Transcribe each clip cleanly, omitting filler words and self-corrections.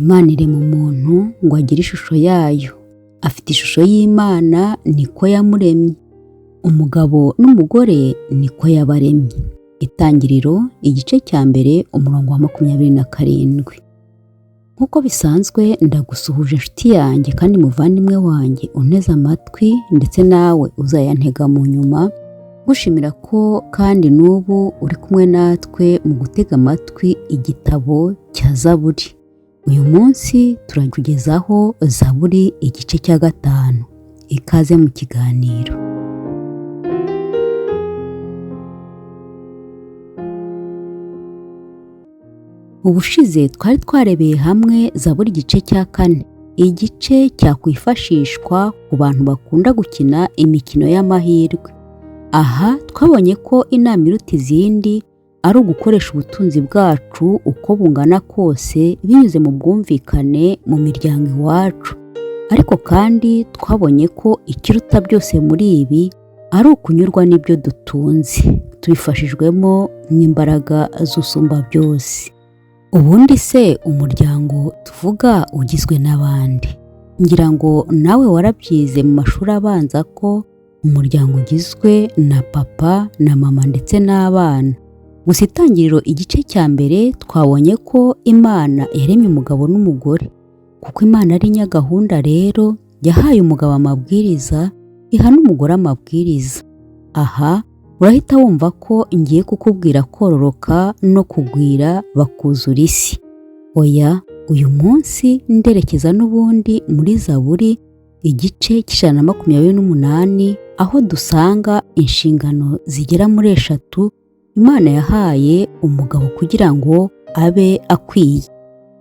Imana irema umuntu ngo agire ishusho yayo. Afite ishusho y'Imana, niko yamuremye. Umugabo n'umugore niko yabaremye. Itangiriro igice cya mbere umurongo wa 27. Nk'uko bisanzwe ndagusuhuje inshuti yanjye kandi muvandimwe wanjye unteze amatwi, ndetse nawe uzayantega mu nyuma, gushimira ko kandi n'ubu uri kumwe natwe mu gutega amatwi igitabo cya Zaburi. Uyu munsi turakugezaho Zaburi igice cya 5. Ikaze mu kiganiro. Ubushize twari twarebeye hamwe Zaburi igice cya 4. Igice cyakwifashishwa ku bantu bakunda gukina imikino y'amahirwe. Aha twabonye ko inama iruta izindi ari ugukoresha ubutunzi bwacu uko bungana kose binyuze mu bwumvikane mu miryango iwacu. Ariko kandi twabonye ko ikiruta byose muri ibi ari ukunyurwa n'ibyo dutunze, tubifashijwemo n'imbaraga z'usumba byose. Ubundi se umuryango tuvuga ugizwe n'abandi? Ngira ngo nawe warabyize mu mashuri abanza ko umuryango ugizwe na papa na mama ndetse n'abana. Gusa Itangiriro igice cya mbere twabonye ko Imana yaremye umugabo n'umugore. Kuko Imana ari nyagahunda rero, yahaye umugabo amabwiriza, iha n'umugore amabwiriza. Aha urahita wumva ko ngiye kukubwira kororoka no kugwira bakuzura isi. Oya, uyu munsi nderekeza n'ubundi muri Zaburi igice cy'128, aho dusanga inshingano zigera muri 3 Imana yahaye umugabo kugira ngo abe akwiye.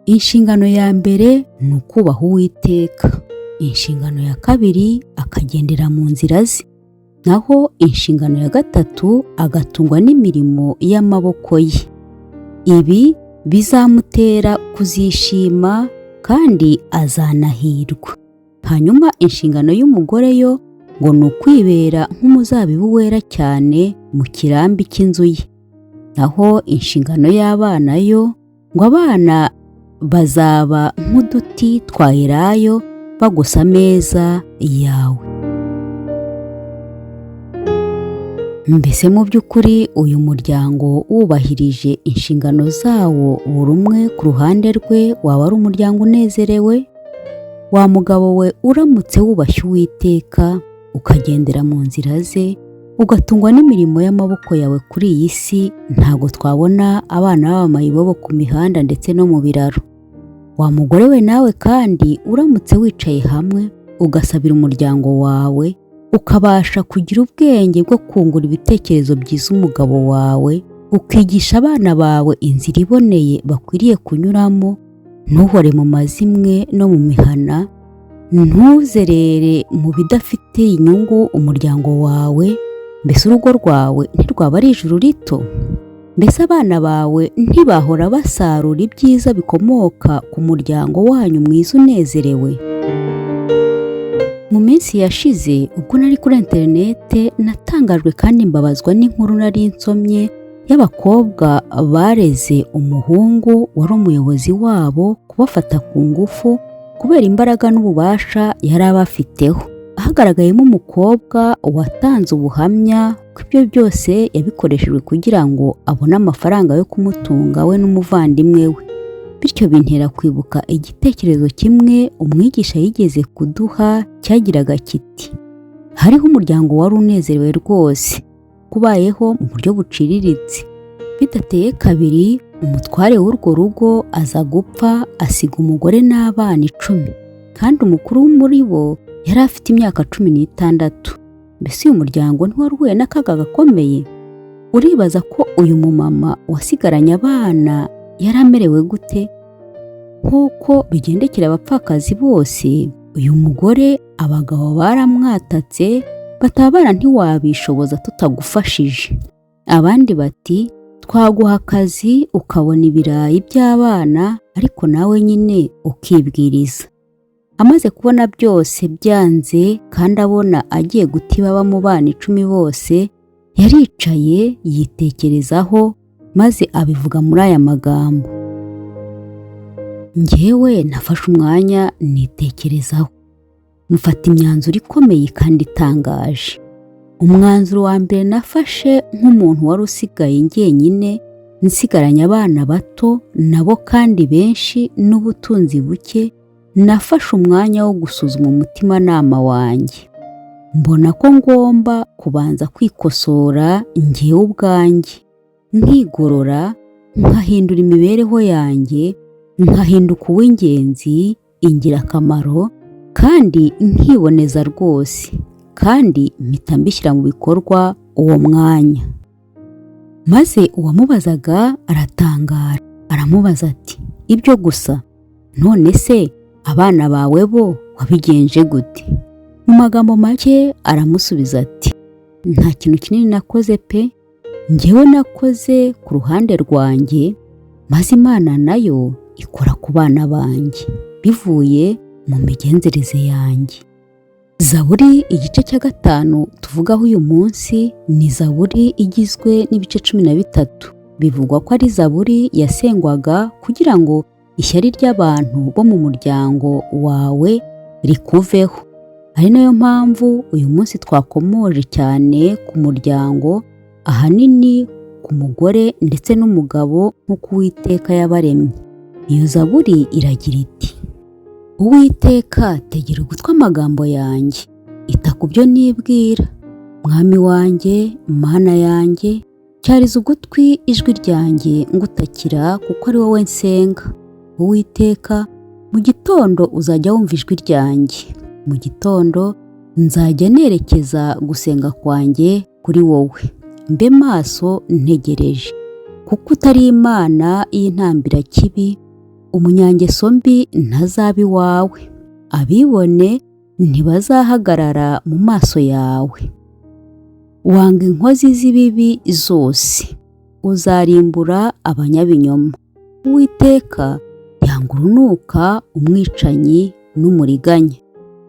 Inshingano ya mbere ni ukubaha Uwiteka. Inshingano ya kabiri akagendera mu nzira ze. Naho inshingano ya gatatu agatungwa n'imirimo y'amaboko ye. Ibi bizamutera kuzishima kandi azanahirwa. Hanyuma inshingano y'umugore yo ngo ni ukwibera nk'umuzabibu wera cyane mu kirambi cy'inzu ye. Naho inshingano y'abana yo ngo abana bazaba nk'uduti twa elayo bagusa ameza yawe. Mbese mu by'ukuri uyu muryango wubahirije inshingano zawo buri umwe ku ruhande rwe, waba ari umuryango unezerewe? Wa mugabo we uramutse wubashye Uwiteka ukagendera mu nzira ze, ugatungwa n'imirimo y'amaboko yawe kuri iyi si, ntabwo twabona abana b'abamayibobo ku mihanda ndetse no mu biraro. Wa mugore we nawe kandi uramutse wicaye hamwe ugasabira umuryango wawe, ukabasha kugira ubwenge bwo kungura ibitekerezo byiza umugabo wawe, ukigisha abana bawe inzira iboneye bakwiriye kunyuramo, ntuhore mu mazimwe no mu mihana, ntuzerere mu bidafitiye inyungu umuryango wawe, mbese urugo rwawe ntirwaba ari ijuru rito? Mbese abana bawe ntibahora basarura ibyiza bikomoka ku muryango wanyu mwiza unezerewe? Mu minsi yashize ubwo nari kuri interinete, natangajwe kandi mbabazwa n'inkuru nari nsomye y'abakobwa bareze umuhungu wari umuyobozi wabo kubafata ku ngufu kubera imbaraga n'ububasha yari abafiteho. Hagaragayemo umukobwa watanze ubuhamya ko ibyo byose yabikoreshejwe kugira ngo abone amafaranga yo kumutunga we n'umuvandimwe we. Bityo bintera kwibuka igitekerezo kimwe umwigisha yigeze kuduha cyagiraga kiti: hariho umuryango wari unezerewe rwose, kubayeho mu buryo buciriritse. Bidateye kabiri, umutware w'urwo rugo aza gupfa, asiga umugore n'abana 10, kandi umukuru muri bo yari afite imyaka 16. Mbese uyu muryango ntiwari uhuye n'akaga gakomeye? Uribaza ko uyu mumama wasigaranye abana yari amerewe gute? Nk'uko bigendekera abapfakazi bose, uyu mugore abagabo baramwatatse, batabana ntiwabishoboza tutagufashije. Abandi bati twaguha akazi ukabona ibirayi by'abana, ariko nawe nyine ukibwiriza. Amaze kubona byose byanze kandi abona agiye gutiba mu bana 10 bose, yaricaye yitekerezaho maze abivuga muri aya magambo: Njyewe nafashe umwanya nitekerezaho, mfata imyanzuro ikomeye kandi itangaje. Umwanzuro wa mbere nafashe nk'umuntu wari usigaye njyenyine, nsigaranye abana bato nabo kandi benshi n'ubutunzi buke, nafashe umwanya wo gusuzuma umutimanama wanjye. Mbona ko ngomba kubanza kwikosora njyewe ubwanjye, nkigorora, nkahindura imibereho yanjye, nkahinduka uw'ingenzi, ingirakamaro, kandi nkiboneza rwose, kandi mpita mbishyira mu bikorwa uwo mwanya. Maze uwamubazaga aratangara, aramubaza ati, ibyo gusa? None se abana bawe bo wabigenje gute? Mu magambo make aramusubiza ati, nta kintu kinini nakoze pe, njyewe nakoze ku ruhande rwanjye, maze Imana nayo ikora ku bana banjye bivuye mu migenzereze yanjye. Zaburi igice cya 5 tuvugaho uyu munsi ni Zaburi igizwe n'ibice 13. Bivugwa ko ari Zaburi yasengwaga kugira ngo ishyari ry'abantu bo mu muryango wawe rikuveho. Ari nayo mpamvu uyu munsi twakomoje cyane ku muryango, ahanini ku mugore ndetse n'umugabo nk'uko Uwiteka yabaremye. Iyo Zaburi iragira iti, Uwiteka tegera ugutwi amagambo yanjye, ita ku byo nibwira. Mwami wanjye, Mana yanjye, cyariza ugutwi ijwi ryanjye ngutakira kuko ari wowe nsenga. Uwiteka, mu gitondo uzajya wumva ijwi ryanjye. Mu gitondo nzajya nerekeza gusenga kwanjye kuri wowe, mbe maso ntegereje, kuko utari Imana y'intambira kibi, umunyangeso mbi ntazaba iwawe, abibone ntibazahagarara mu maso yawe. Wanga inkozi z'ibibi zose, uzarimbura abanyabinyoma. Uwiteka yanga urunuka umwicanyi n'umuriganya,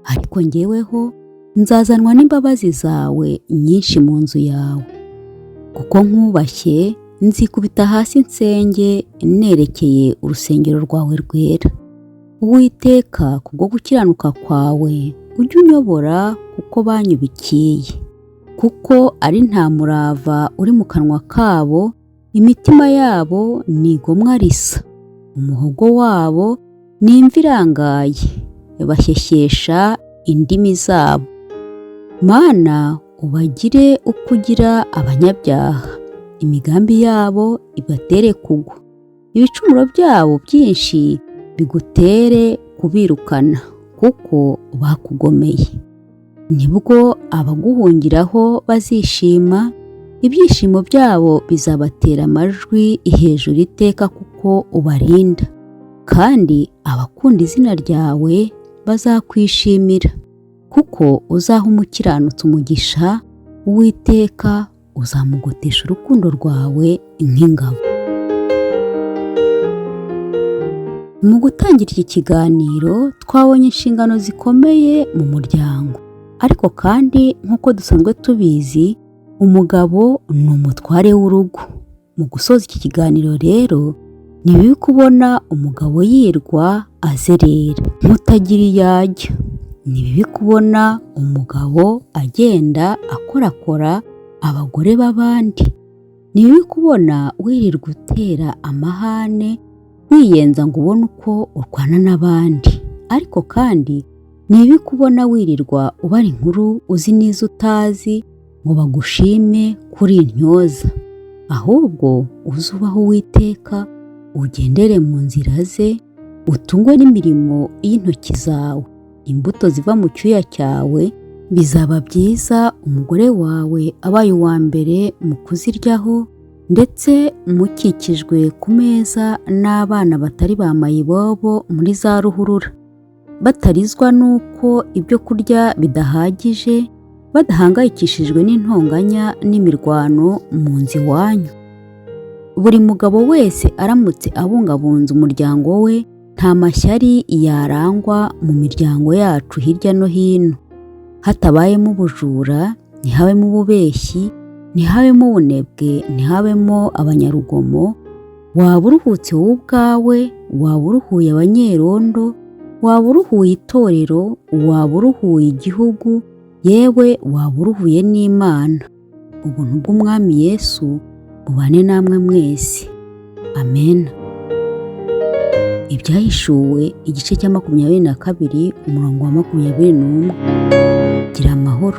ariko njyeweho nzazanwa n'imbabazi zawe nyinshi mu nzu yawe. Kuko nkubashye, nzikubita hasi nsenge nerekeye urusengero rwawe rwera. Uwiteka, kubwo gukiranuka kwawe ujye unyobora kuko banyubikiye. Kuko ari nta murava uri mu kanwa kabo, imitima yabo ni igomwa risa, umuhogo wabo ni imva irangaye, bashyeshyesha indimi zabo. Mana, ubagire uko ugira abanyabyaha, imigambi yabo ibatere kugwa, ibicumuro byabo byinshi bigutere kubirukana, kuko bakugomeye. Nibwo abaguhungiraho bazishima, ibyishimo byabo bizabatera amajwi hejuru iteka kuko ubarinda, kandi abakunda izina ryawe bazakwishimira, kuko uzaha umukiranutsi umugisha. Uwiteka uzamugotesha urukundo rwawe nk'ingabo. Mu gutangira iki kiganiro twabonye inshingano zikomeye mu muryango, ariko kandi nk'uko dusanzwe tubizi, umugabo ni umutware w'urugo. Mu gusoza iki kiganiro rero, ni bibi kubona umugabo yirwa azerera nk'utagira iyo ajya. Ni bibi kubona umugabo agenda akorakora abagore b'abandi. Ni bibi kubona wirirwa utera amahane, wiyenza ngo ubone uko urwana n'abandi. Ariko kandi ni bibi kubona wirirwa ubara inkuru uzi n'izo utazi ngo bagushime kuri intyoza. Ahubwo uzubaho Uwiteka, ugendere mu nzira ze, utungwe n'imirimo y'intoki zawe. Imbuto ziva mu cyuya cyawe bizaba byiza umugore wawe abaye uwa mbere mu kuziryaho, ndetse mukikijwe ku meza n'abana batari ba mayibobo muri za ruhurura, batarizwa n'uko ibyo kurya bidahagije, badahangayikishijwe n'intonganya n'imirwano mu nzu iwanyu. Buri mugabo wese aramutse abungabunze umuryango we, nta mashyari yarangwa mu miryango yacu hirya no hino. Hatabayemo ubujura, ntihabemo ububeshyi, ntihabemo ubunebwe, ntihabemo abanyarugomo, waba uruhutse wowe ubwawe, waba uruhuye abanyerondo, waba uruhuye itorero, waba uruhuye igihugu, yewe waba uruhuye n'Imana. Ubuntu bw'Umwami Yesu bubane namwe mwese. Amen. Ibyahishuwe igice cya 22 umurongo wa 21. Gira amahoro.